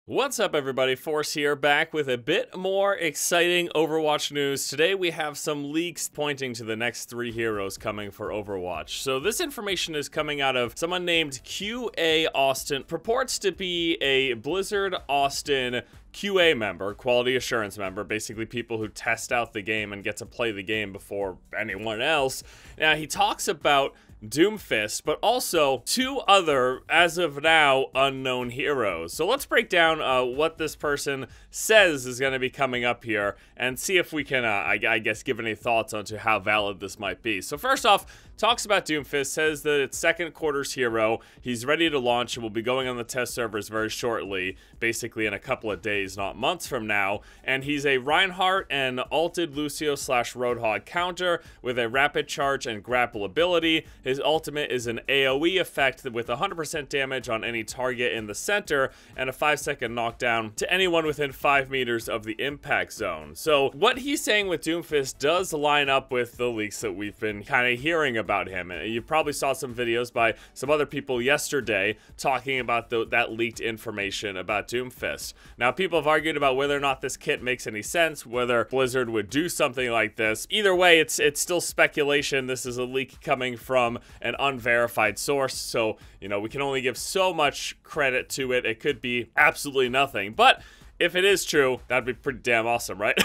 What's up, everybody? Force here, back with a bit more exciting Overwatch news. Today we have some leaks pointing to the next 3 heroes coming for Overwatch. So this information is coming out of someone named QA Austin, purports to be a Blizzard Austin QA member, quality assurance member, basically people who test out the game and get to play the game before anyone else. Now, he talks about Doomfist, but also 2 other, as of now, unknown heroes. So let's break down what this person says is going to be coming up here and see if we can, I guess, give any thoughts onto how valid this might be. So first off, talks about Doomfist, says that it's second quarter's hero. He's ready to launch and will be going on the test servers very shortly, basically in a couple of days, not months from now. And he's a Reinhardt and ulted Lucio / Roadhog counter with a rapid charge and grapple ability. His ultimate is an AoE effect with 100% damage on any target in the center and a 5-second knockdown to anyone within 5 meters of the impact zone. So what he's saying with Doomfist does line up with the leaks that we've been kind of hearing about him. You probably saw some videos by some other people yesterday talking about that leaked information about Doomfist. Now, people have argued about whether or not this kit makes any sense, whether Blizzard would do something like this. Either way, it's still speculation. This is a leak coming from an unverified source, so, you know, we can only give so much credit to it. It could be absolutely nothing, but if it is true, that'd be pretty damn awesome, right?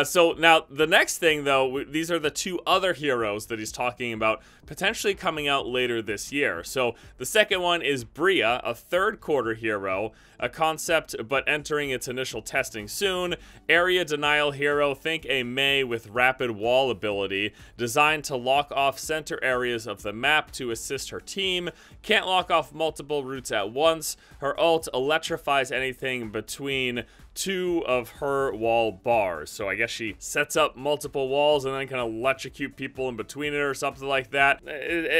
So now, the next thing, though, these are the 2 other heroes that he's talking about potentially coming out later this year. So the second one is Bria, a third quarter hero, a concept but entering its initial testing soon. Area denial hero, think a Mei with rapid wall ability, designed to lock off center areas of the map to assist her team. Can't lock off multiple routes at once. Her ult electrifies anything between 2 of her wall bars. So I guess she sets up multiple walls and then can electrocute people in between it or something like that.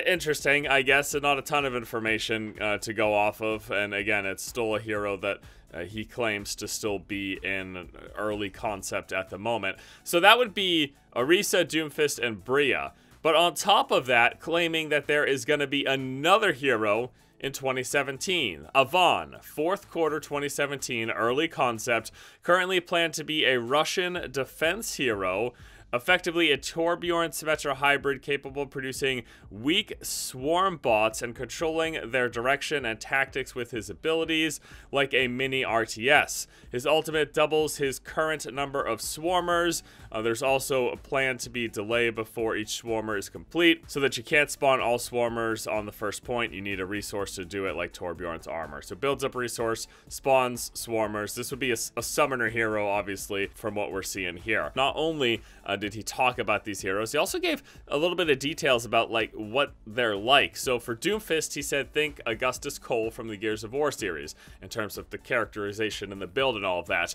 Interesting, I guess, and not a ton of information to go off of. And again, it's still a hero that he claims to still be in early concept at the moment. So that would be Orisa, Doomfist, and Bria. But on top of that, claiming that there is going to be another hero in 2017. Yvonne, 4th quarter 2017, early concept, currently planned to be a Russian defense hero, effectively a Torbjorn Symmetra hybrid capable of producing weak swarm bots and controlling their direction and tactics with his abilities like a mini RTS. His ultimate doubles his current number of swarmers. There's also a plan to be delayed before each swarmer is complete, so that you can't spawn all swarmers on the first point. You need a resource to do it, like Torbjorn's armor. So builds up resource, spawns swarmers. This would be a summoner hero, obviously, from what we're seeing here. Not only did he talk about these heroes, he also gave a little bit of details about like what they're like. So for Doomfist, he said think Augustus Cole from the Gears of War series in terms of the characterization and the build and all of that.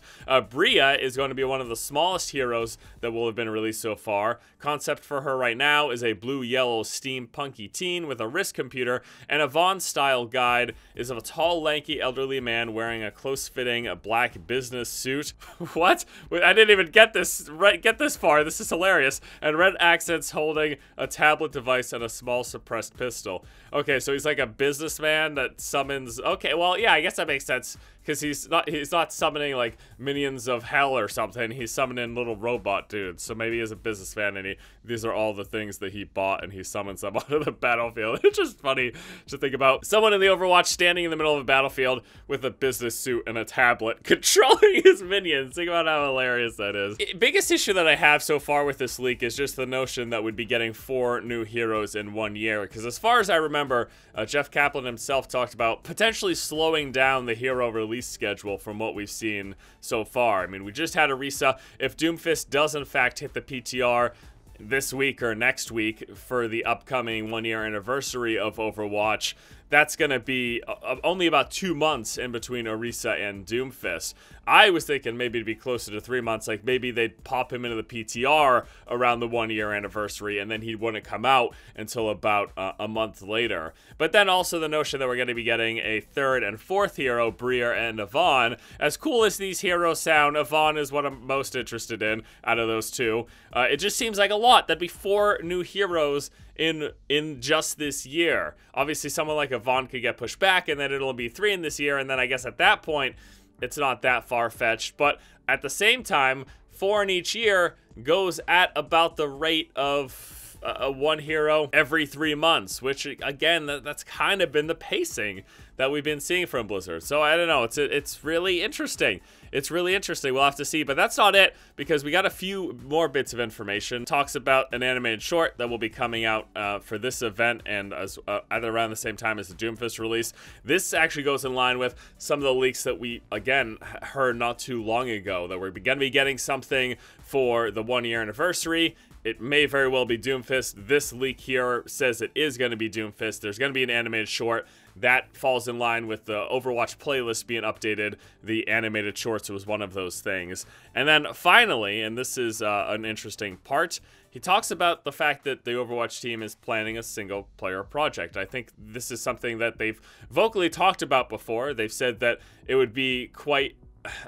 Bria is going to be one of the smallest heroes that will have been released so far. Concept for her right now is a blue-yellow steampunky teen with a wrist computer, and a Vaughn-style guide is of a tall, lanky, elderly man wearing a close-fitting black business suit. What? I didn't even get this far. This is hilarious. And red accents holding a tablet device and a small suppressed pistol. Okay, so he's like a businessman that summons... Okay, well, yeah, I guess that makes sense, because he's not summoning like minions of hell or something. He's summoning little robot dudes. So maybe he's a businessman and these are all the things that he bought and he summons them onto the battlefield. It's just funny to think about someone in the Overwatch standing in the middle of a battlefield with a business suit and a tablet controlling his minions. Think about how hilarious that is. Biggest issue that I have so far with this leak is just the notion that we'd be getting 4 new heroes in 1 year. Because as far as I remember, Jeff Kaplan himself talked about potentially slowing down the hero release schedule from what we've seen so far. I mean, we just had Orisa. If Doomfist does in fact hit the PTR this week or next week for the upcoming 1-year anniversary of Overwatch, that's going to be only about 2 months in between Orisa and Doomfist. I was thinking maybe it'd be closer to 3 months, like maybe they'd pop him into the PTR around the 1-year anniversary and then he wouldn't come out until about a month later. But then also the notion that we're going to be getting a 3rd and 4th hero, Bria and Yvonne. As cool as these heroes sound, Yvonne is what I'm most interested in out of those 2. It just seems like a lot. That'd be 4 new heroes in just this year. Obviously, someone like Yvonne could get pushed back, and then it'll be 3 in this year, and then I guess at that point, it's not that far-fetched. But at the same time, 4 in each year goes at about the rate of one hero every 3 months, which again, that's kind of been the pacing that we've been seeing from Blizzard. So I don't know, it's really interesting. It's really interesting. We'll have to see, but that's not it, because we got a few more bits of information. Talks about an animated short that will be coming out for this event, and as either around the same time as the Doomfist release. This actually goes in line with some of the leaks that we again heard not too long ago, that we're gonna be getting something for the 1-year anniversary. It may very well be Doomfist. This leak here says it is going to be Doomfist. There's going to be an animated short. That falls in line with the Overwatch playlist being updated. The animated shorts was one of those things. And then finally, and this is an interesting part, he talks about the fact that the Overwatch team is planning a single-player project. I think this is something that they've vocally talked about before. They've said that it would be quite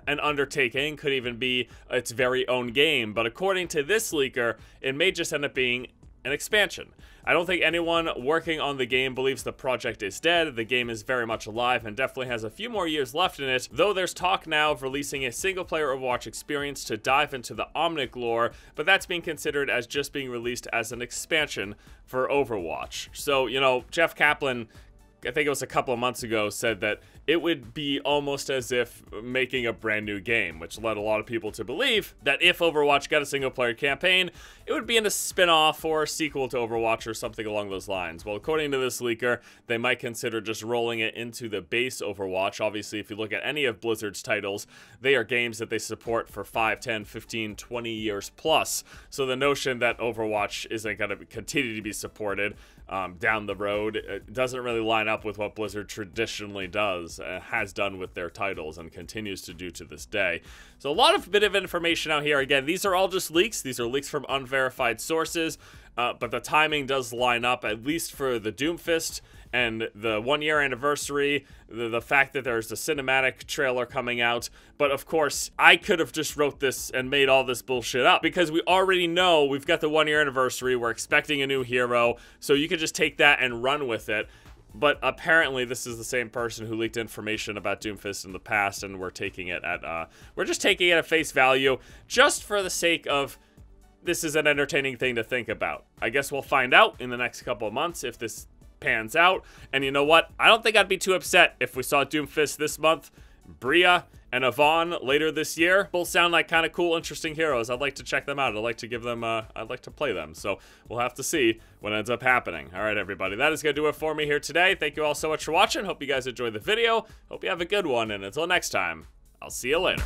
an undertaking, could even be its very own game, but according to this leaker, it may just end up being an expansion. I don't think anyone working on the game believes the project is dead. The game is very much alive and definitely has a few more years left in it, though there's talk now of releasing a single-player Overwatch experience to dive into the Omnic lore, but that's being considered as just being released as an expansion for Overwatch. So, you know, Jeff Kaplan, I think it was a couple of months ago, said that it would be almost as if making a brand new game, which led a lot of people to believe that if Overwatch got a single-player campaign, it would be in a spin-off or a sequel to Overwatch or something along those lines. Well, according to this leaker, they might consider just rolling it into the base Overwatch. Obviously, if you look at any of Blizzard's titles, they are games that they support for 5, 10, 15, 20 years plus. So the notion that Overwatch isn't going to continue to be supported down the road, it doesn't really line up with what Blizzard traditionally does, has done with their titles, and continues to do to this day. So a lot of bit of information out here. Again, these are all just leaks. These are leaks from unverified sources, but the timing does line up, at least for the Doomfist and the 1-year anniversary, the fact that there's a cinematic trailer coming out. But of course, I could have just wrote this and made all this bullshit up, because we already know we've got the 1-year anniversary, we're expecting a new hero, so you could just take that and run with it. But apparently this is the same person who leaked information about Doomfist in the past, and we're taking it at we're just taking it at face value, just for the sake of this is an entertaining thing to think about. I guess we'll find out in the next couple of months if this pans out. And you know what? I don't think I'd be too upset if we saw Doomfist this month, Bria and Yvonne later this year. Both sound like kind of cool, interesting heroes. I'd like to check them out. I'd like to give them, I'd like to play them. So we'll have to see what ends up happening. All right, everybody, that is going to do it for me here today. Thank you all so much for watching. Hope you guys enjoyed the video. Hope you have a good one. And until next time, I'll see you later.